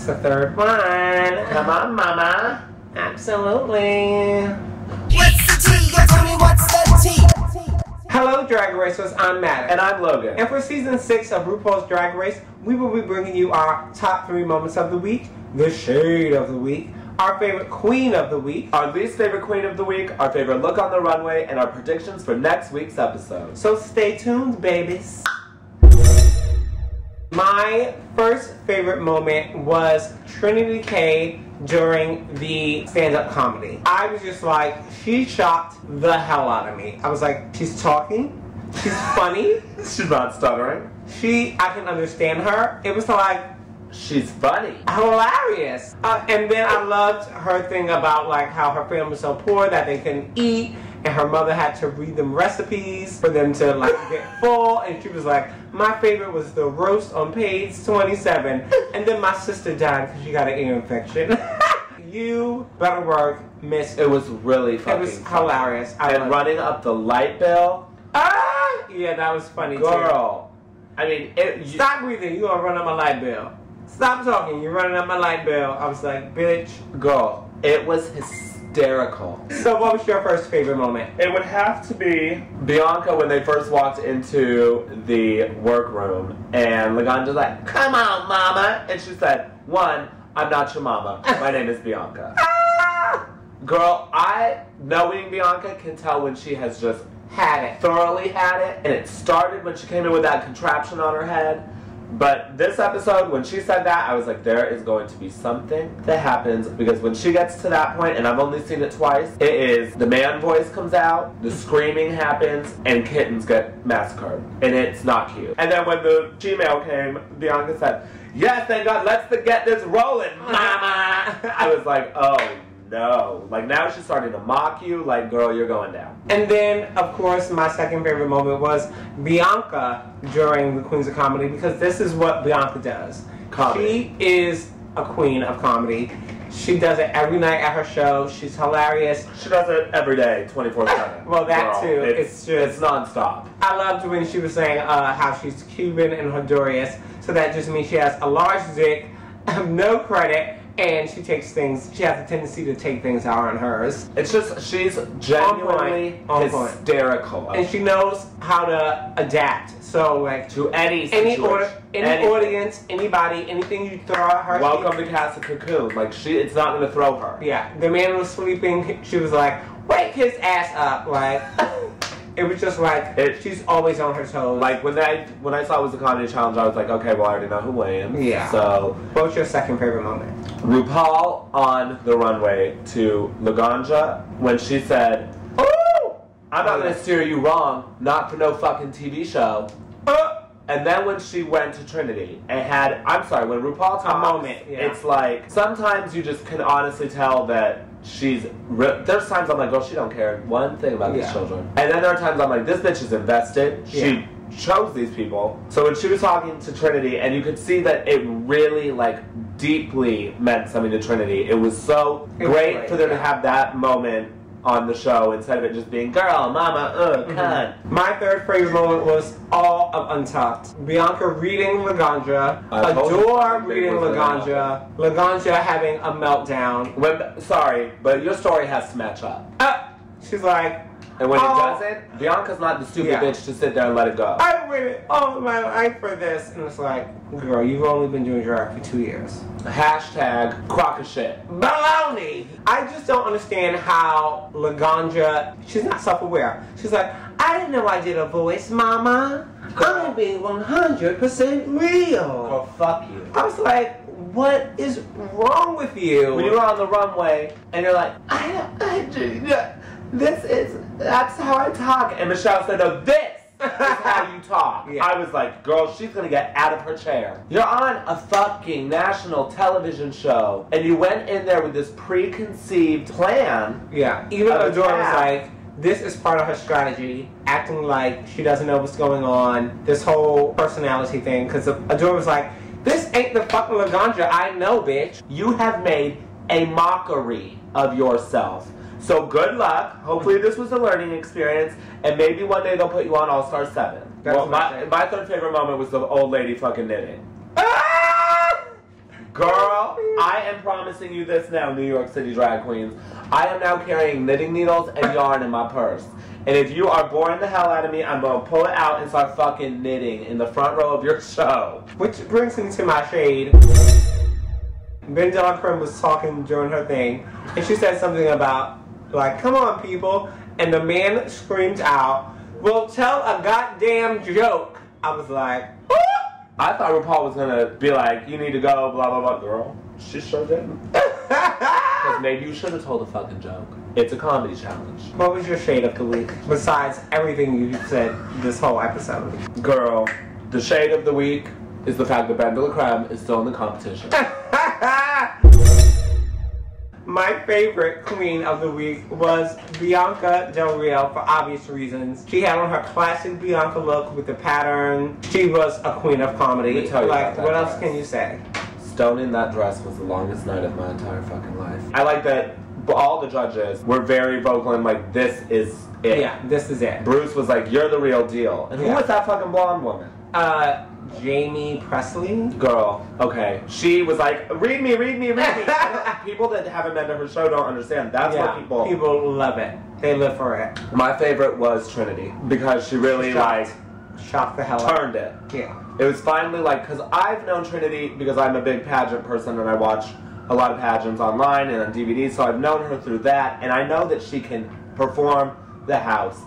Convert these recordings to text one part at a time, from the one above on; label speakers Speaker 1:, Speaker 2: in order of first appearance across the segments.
Speaker 1: It's the third one.
Speaker 2: Come on, mama.
Speaker 1: Absolutely.
Speaker 3: What's the tea? Tell me what's the tea?
Speaker 1: Hello, Drag Racers. I'm Maddox.
Speaker 2: And I'm Logan.
Speaker 1: And for season 6 of RuPaul's Drag Race, we will be bringing you our top 3 moments of the week, the shade of the week, our favorite queen of the week,
Speaker 2: our least favorite queen of the week, our favorite look on the runway, and our predictions for next week's episode.
Speaker 1: So stay tuned, babies. My first favorite moment was Trinity K during the stand-up comedy. I was just like, she shocked the hell out of me. I was like, she's talking, she's funny.
Speaker 2: She's not stuttering.
Speaker 1: I can understand her. It was like,
Speaker 2: she's funny.
Speaker 1: Hilarious. And then I loved her thing about like how her family was so poor that they couldn't eat, and her mother had to read them recipes for them to like get full, and she was like, my favorite was the roast on page 27, and then my sister died because she got an ear infection. You better work, miss.
Speaker 2: It was really funny.
Speaker 1: It was hilarious.
Speaker 2: And running up the light bill.
Speaker 1: Ah! Yeah, that was funny
Speaker 2: Girl.
Speaker 1: too. I mean, stop breathing, you gonna run up my light bill. Stop talking, you're running up my light bill. I was like, bitch.
Speaker 2: Girl, it was hysterical.
Speaker 1: So what was your first favorite moment?
Speaker 2: It would have to be Bianca when they first walked into the workroom, and Laganja's like, come on, mama. And she said, 1, I'm not your mama. My name is Bianca. Girl, knowing Bianca, can tell when she has just thoroughly had it. And it started when she came in with that contraption on her head. But this episode, when she said that, I was like, there is going to be something that happens, because when she gets to that point, and I've only seen it twice, it is the man voice comes out, the screaming happens, and kittens get massacred. And it's not cute. And then when the Gmail came, Bianca said, yes, thank God, let's get this rolling, mama. I was like, oh no. Like, now she's starting to mock you, like, girl, you're going down.
Speaker 1: And then, of course, my second favorite moment was Bianca during the Queens of Comedy, because this is what Bianca does.
Speaker 2: Comedy.
Speaker 1: She is a queen of comedy. She does it every night at her show. She's hilarious.
Speaker 2: She does it every day, 24/7.
Speaker 1: Well, that too.
Speaker 2: It's nonstop.
Speaker 1: I loved when she was saying how she's Cuban and Honduras, so that just means she has a large dick, no credit, and she has a tendency to take things out on hers.
Speaker 2: It's just, she's genuinely hysterical.
Speaker 1: And she knows how to adapt. So, like,
Speaker 2: to any situation.
Speaker 1: Any audience, anybody, anything you throw at her.
Speaker 2: Welcome to Cast of Cocoon. Like, it's not going to throw her.
Speaker 1: Yeah. The man was sleeping. She was like, wake his ass up. Like, it was just like, she's always on her toes.
Speaker 2: Like, when I saw it was the comedy challenge, I was like, okay, well, I already know who wins.
Speaker 1: Yeah.
Speaker 2: So,
Speaker 1: what was your second favorite moment?
Speaker 2: RuPaul on the runway to Laganja when she said, "Oh, I'm not going to steer you wrong, not for no fucking TV show." And then when she went to Trinity and when RuPaul talks,
Speaker 1: a moment, yeah.
Speaker 2: It's like, sometimes you just can honestly tell that there's times I'm like, girl, she don't care one thing about these children. And then there are times I'm like, this bitch is invested. She chose these people. So when she was talking to Trinity, and you could see that it really, like, deeply meant something to Trinity. It was so great for them to have that moment on the show instead of it just being girl, mama, cunt.
Speaker 1: My third favorite moment was all of Untucked. Bianca reading Laganja, Adore reading Laganja, Laganja having a meltdown.
Speaker 2: Sorry, but your story has to match up.
Speaker 1: She's like,
Speaker 2: and when it doesn't, Bianca's not the stupid bitch to sit there and let it go.
Speaker 1: I waited all my life for this. And it's like, girl, you've only been doing drag for 2 years.
Speaker 2: Hashtag crock of shit.
Speaker 1: Baloney! I just don't understand how Laganja, she's not self-aware. She's like, I didn't know I did a voice, mama. I'm being 100% real.
Speaker 2: Girl, fuck you.
Speaker 1: I was like, what is wrong with you?
Speaker 2: When you were on the runway, and you're like, that's how I talk. And Michelle said, no, this is how you talk.
Speaker 1: Yeah.
Speaker 2: I was like, girl, she's gonna get out of her chair. You're on a fucking national television show, and you went in there with this preconceived plan.
Speaker 1: Yeah, even Adore was like, this is part of her strategy, acting like she doesn't know what's going on, this whole personality thing, because Adore was like, this ain't the fucking Laganja I know, bitch.
Speaker 2: You have made a mockery of yourself. So good luck. Hopefully this was a learning experience, and maybe one day they'll put you on All-Star 7. Well, my third favorite moment was the old lady fucking knitting. Girl, Girl, I am promising you this now, New York City drag queens. I am now carrying knitting needles and yarn in my purse. And if you are boring the hell out of me, I'm going to pull it out and start fucking knitting in the front row of your show.
Speaker 1: Which brings me to my shade. Ben Delacreme was talking during her thing, and she said something about, like, come on, people. And the man screamed out, well, tell a goddamn joke. I was like, "Ooh."
Speaker 2: I thought RuPaul was going to be like, you need to go, blah, blah, blah. Girl, she sure didn't. Because maybe you should have told a fucking joke. It's a comedy challenge.
Speaker 1: What was your shade of the week, besides everything you said this whole episode?
Speaker 2: Girl, the shade of the week is the fact that Ben Delacreme is still in the competition.
Speaker 1: My favorite queen of the week was Bianca Del Rio, for obvious reasons. She had on her classic Bianca look with the pattern. She was a queen of comedy.
Speaker 2: Let me tell you
Speaker 1: like,
Speaker 2: about that
Speaker 1: what else
Speaker 2: dress.
Speaker 1: can you say?
Speaker 2: Stoning that dress was the longest night of my entire fucking life. I like that all the judges were very vocal and like, this is it.
Speaker 1: Yeah, this is it.
Speaker 2: Bruce was like, you're the real deal. And who
Speaker 1: Yeah.
Speaker 2: was that fucking blonde woman?
Speaker 1: Jamie Presley?
Speaker 2: Girl, okay. She was like, read me, read me, read me. People that haven't been to her show don't understand. That's what people...
Speaker 1: People love it. They live for it.
Speaker 2: My favorite was Trinity. Because she really,
Speaker 1: Shocked the hell out.
Speaker 2: turned it.
Speaker 1: Yeah.
Speaker 2: It was finally like, because I've known Trinity because I'm a big pageant person and I watch a lot of pageants online and on DVD, so I've known her through that, and I know that she can perform the house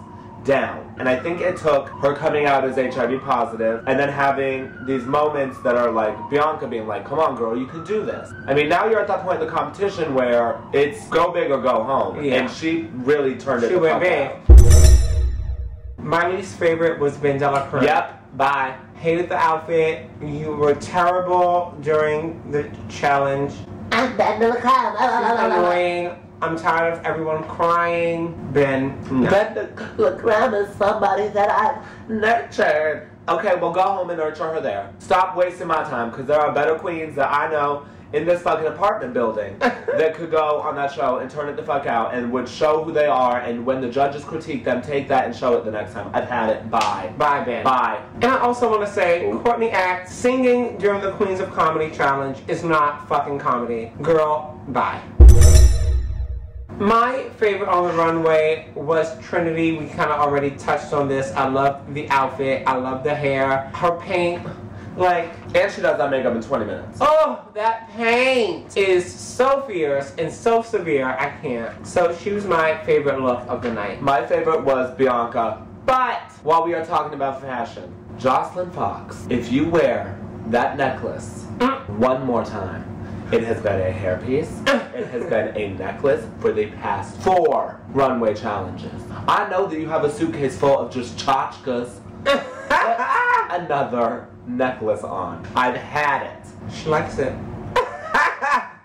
Speaker 2: down. And I think it took her coming out as HIV positive and then having these moments that are like Bianca being like, come on girl, you can do this. I mean, now you're at that point in the competition where it's go big or go home.
Speaker 1: Yeah.
Speaker 2: And she really turned it
Speaker 1: She
Speaker 2: the
Speaker 1: went
Speaker 2: fuck
Speaker 1: big.
Speaker 2: out.
Speaker 1: My least favorite was Ben Delacreme.
Speaker 2: Yep, bye.
Speaker 1: Hated the outfit. You were terrible during the challenge.
Speaker 3: I'm Ben Delacreme.
Speaker 1: She's annoying. I'm tired of everyone crying. Ben, no.
Speaker 2: Ben Delacreme is somebody that I've nurtured. Okay, well go home and nurture her there. Stop wasting my time, because there are better queens that I know in this fucking apartment building that could go on that show and turn it the fuck out and would show who they are, and when the judges critique them, take that and show it the next time. I've had it. Bye.
Speaker 1: Bye, Ben.
Speaker 2: Bye.
Speaker 1: And I also want to say,
Speaker 2: Ooh.
Speaker 1: Courtney Act singing during the Queens of Comedy Challenge is not fucking comedy. Girl, bye. My favorite on the runway was Trinity. We kind of already touched on this. I love the outfit. I love the hair. Her paint, like...
Speaker 2: And she does that makeup in 20 minutes.
Speaker 1: Oh, that paint is so fierce and so severe. I can't. So she was my favorite look of the night.
Speaker 2: My favorite was Bianca. But while we are talking about fashion, Jocelyn Fox, if you wear that necklace one more time, it has been a hairpiece. It has been a necklace for the past 4 runway challenges. I know that you have a suitcase full of just tchotchkes. Put another necklace on. I've had it.
Speaker 1: She likes it.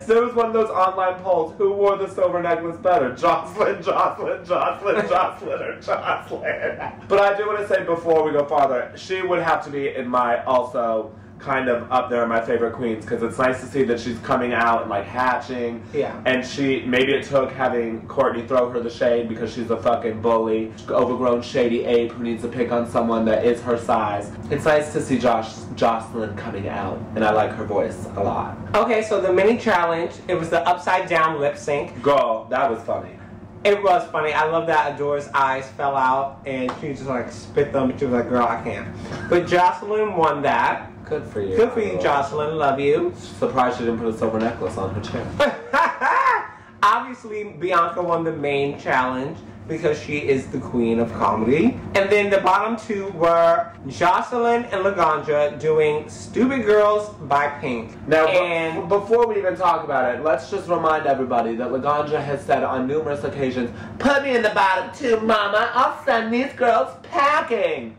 Speaker 2: There was one of those online polls. Who wore the silver necklace better? Jocelyn, Jocelyn, Jocelyn, Jocelyn, or Jocelyn? But I do want to say before we go farther, she would have to be in my also kind of up there in my favorite queens, because it's nice to see that she's coming out and like hatching.
Speaker 1: Yeah.
Speaker 2: And she, maybe it took having Courtney throw her the shade because she's a fucking bully, overgrown shady ape who needs to pick on someone that is her size. It's nice to see Jocelyn coming out, and I like her voice a lot.
Speaker 1: Okay, so the mini challenge, it was the upside down lip sync.
Speaker 2: Girl, that was funny.
Speaker 1: It was funny. I love that Adora's eyes fell out and she just like spit them. She was like, girl, I can't. But Jocelyn won that.
Speaker 2: Good for you.
Speaker 1: Good for you, Jocelyn. Love you.
Speaker 2: Surprised she didn't put a silver necklace on her chin.
Speaker 1: Obviously, Bianca won the main challenge because she is the queen of comedy. And then the bottom 2 were Jocelyn and Laganja doing Stupid Girls by Pink.
Speaker 2: Now,
Speaker 1: and
Speaker 2: before we even talk about it, let's just remind everybody that Laganja has said on numerous occasions, put me in the bottom 2, mama. I'll send these girls packing.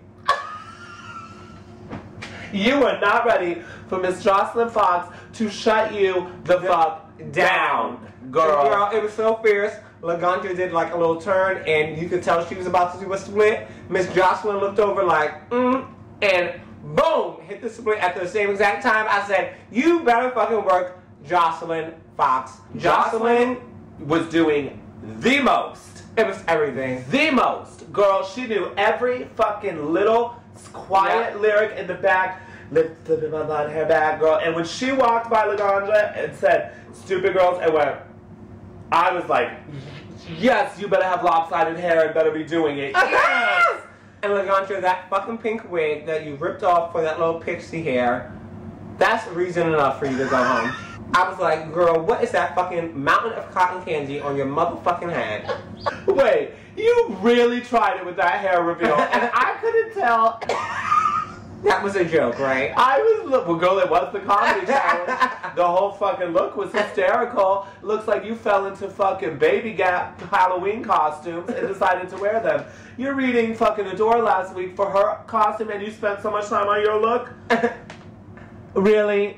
Speaker 2: You are not ready for Miss Jocelyn Fox to shut you the fuck down, girl.
Speaker 1: Girl, it was so fierce. Laganja did like a little turn and you could tell she was about to do a split. Miss Jocelyn looked over like, and boom, hit the split at the same exact time. I said, you better fucking work, Jocelyn Fox.
Speaker 2: Jocelyn was doing the most.
Speaker 1: It was everything.
Speaker 2: The most. Girl, she knew every fucking little quiet lyric in the back. flipping my blonde hair back, girl. And when she walked by Laganja and said, "Stupid girls," and went, I was like, yes, you better have lopsided hair and better be doing it. Yes!
Speaker 1: And Laganja, that fucking pink wig that you ripped off for that little pixie hair, that's reason enough for you to go home. I was like, girl, what is that fucking mountain of cotton candy on your motherfucking head?
Speaker 2: Wait, you really tried it with that hair reveal, and I couldn't tell.
Speaker 1: That was a joke, right?
Speaker 2: Well, girl, it was the comedy challenge. The whole fucking look was hysterical. Looks like you fell into fucking Baby Gap Halloween costumes and decided to wear them. You're reading fucking Adore last week for her costume, and you spent so much time on your look? Really?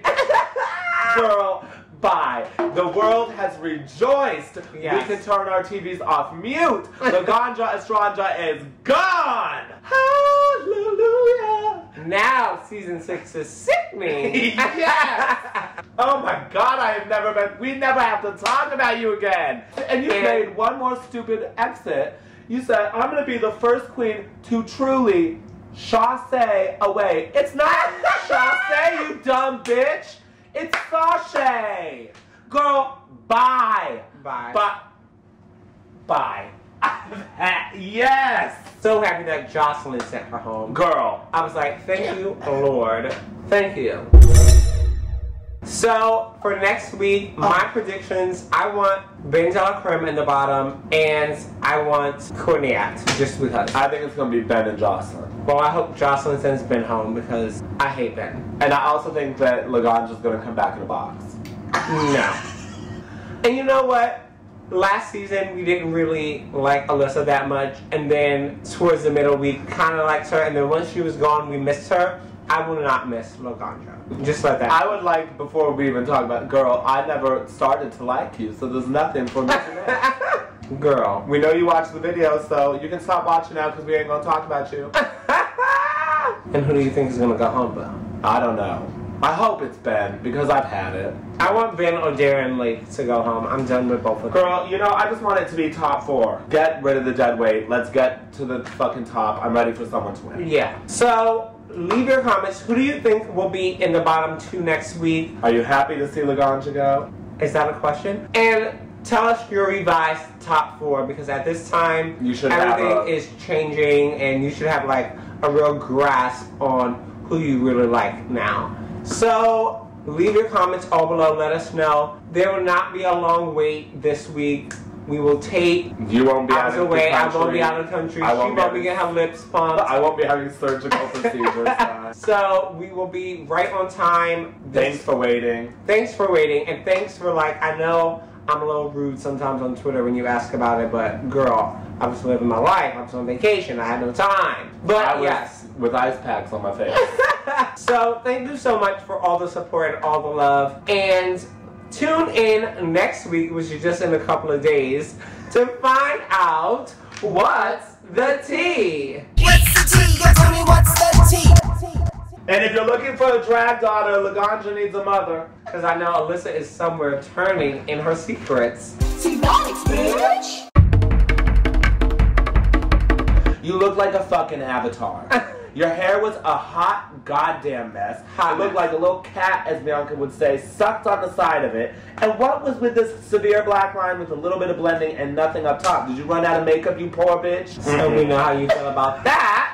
Speaker 2: Girl, bye. The world has rejoiced.
Speaker 1: Yes.
Speaker 2: We can turn our TVs off mute. The Ganja Estranja is gone. Hallelujah.
Speaker 1: Now season 6 is sickening.
Speaker 2: Yes. Oh my God, we never have to talk about you again. And you made one more stupid exit. You said, I'm going to be the first queen to truly chasse away. It's not chasse, you dumb bitch. It's sachet. Girl, bye.
Speaker 1: Bye.
Speaker 2: Bye. Yes.
Speaker 1: So happy that Jocelyn sent her home.
Speaker 2: Girl.
Speaker 1: I was like, thank you, Lord. Thank you. So, for next week, my predictions, I want Ben de la Creme in the bottom, and I want Cornette, just because.
Speaker 2: I think it's going to be Ben and Jocelyn.
Speaker 1: Well, I hope Jocelyn sends Ben home, because I hate Ben.
Speaker 2: And I also think that Laganja's going to come back in a box.
Speaker 1: No. And you know what? Last season, we didn't really like Alyssa that much, and then towards the middle, we kind of liked her, and then once she was gone, we missed her. I will not miss Laganja. Just like that.
Speaker 2: I would like, before we even talk about, girl, I never started to like you, so there's nothing for me to know.
Speaker 1: Girl.
Speaker 2: We know you watch the video, so you can stop watching now because we ain't going to talk about you.
Speaker 1: And who do you think is going to go home, though?
Speaker 2: I don't know. I hope it's Ben, because I've had it.
Speaker 1: I want Ben or Darren Lake to go home. I'm done with both of them.
Speaker 2: Girl, you know, I just want it to be top 4. Get rid of the dead weight. Let's get to the fucking top. I'm ready for someone to win.
Speaker 1: Yeah. So, leave your comments. Who do you think will be in the bottom 2 next week?
Speaker 2: Are you happy to see Laganja go?
Speaker 1: Is that a question? And tell us your revised top 4, because at this time,
Speaker 2: you should
Speaker 1: everything is changing, and you should have like a real grasp on who you really like now. So, leave your comments all below. Let us know. There will not be a long wait this week. We will tape.
Speaker 2: You won't be out of the country.
Speaker 1: I won't be out of the country. She won't be getting her lips pumped.
Speaker 2: I won't be having surgical procedures.
Speaker 1: So, we will be right on time.
Speaker 2: Thanks for waiting.
Speaker 1: Thanks for waiting. And thanks for, like, I know I'm a little rude sometimes on Twitter when you ask about it, but girl, I was living my life. I was on vacation. I had no time. But yes.
Speaker 2: With ice packs on my face.
Speaker 1: So, thank you so much for all the support and all the love. And tune in next week, which is just in a couple of days, to find out what's the tea.
Speaker 3: What's the tea? You tell me what's the tea?
Speaker 2: And if you're looking for a drag daughter, Laganja needs a mother.
Speaker 1: Because I know Alyssa is somewhere turning in her secrets.
Speaker 3: CMaddoxBiitch.
Speaker 2: You look like a fucking avatar. Your hair was a hot goddamn mess. It looked like a little cat, as Bianca would say, sucked on the side of it. And what was with this severe black line with a little bit of blending and nothing up top? Did you run out of makeup, you poor bitch?
Speaker 1: So we know how you feel about that.